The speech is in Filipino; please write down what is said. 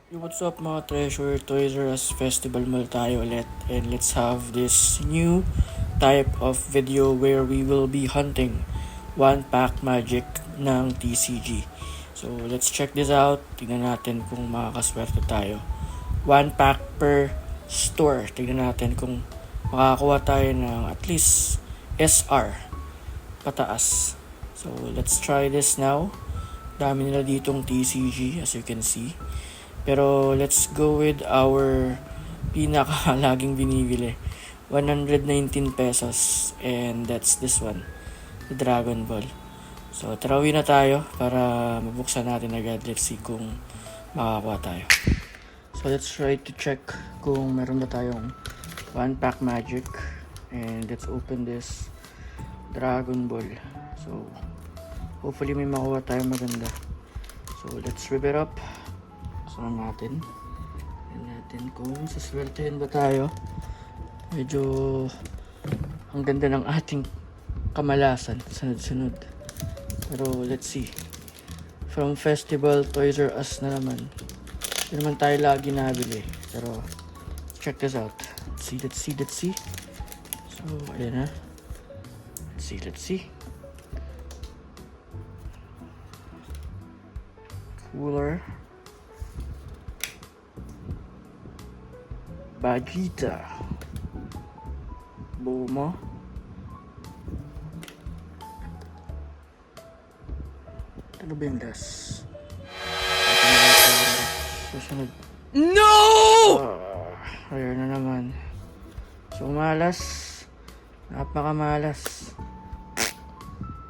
Yo, what's up mga treasure? Toys R Us Festival Mall tayo ulit, and let's have this new type of video where we will be hunting one pack magic ng TCG. So let's check this out. Tingnan natin kung makakaswerte tayo. One pack per store. Tingnan natin kung makakakuha tayo ng at least SR pataas. So let's try this now. Dami nila ditong TCG as you can see. Pero let's go with our pinaka laging binibili. 119 pesos, and that's this one, the Dragon Ball. So tarawin na tayo para mabuksan natin agad. Let's see kung makakakuha tayo. So let's try to check kung meron ba tayong one pack magic. And let's open this Dragon Ball. So hopefully may makuha tayo maganda. So let's rip it up. Saan natin? Tignan natin kung saswertehin ba tayo. Medyo ang ganda ng ating kamalasan. Sunod-sunod. Pero let's see. From Festival Toys R Us na naman. Hindi naman tayo lagi nabili. Pero check this out. Let's see. So ayan na. Let's see. Cooler. Vegeta, Bulma, ano ba yung last? Susunod. No! Ayun na naman. So malas, napakamalas.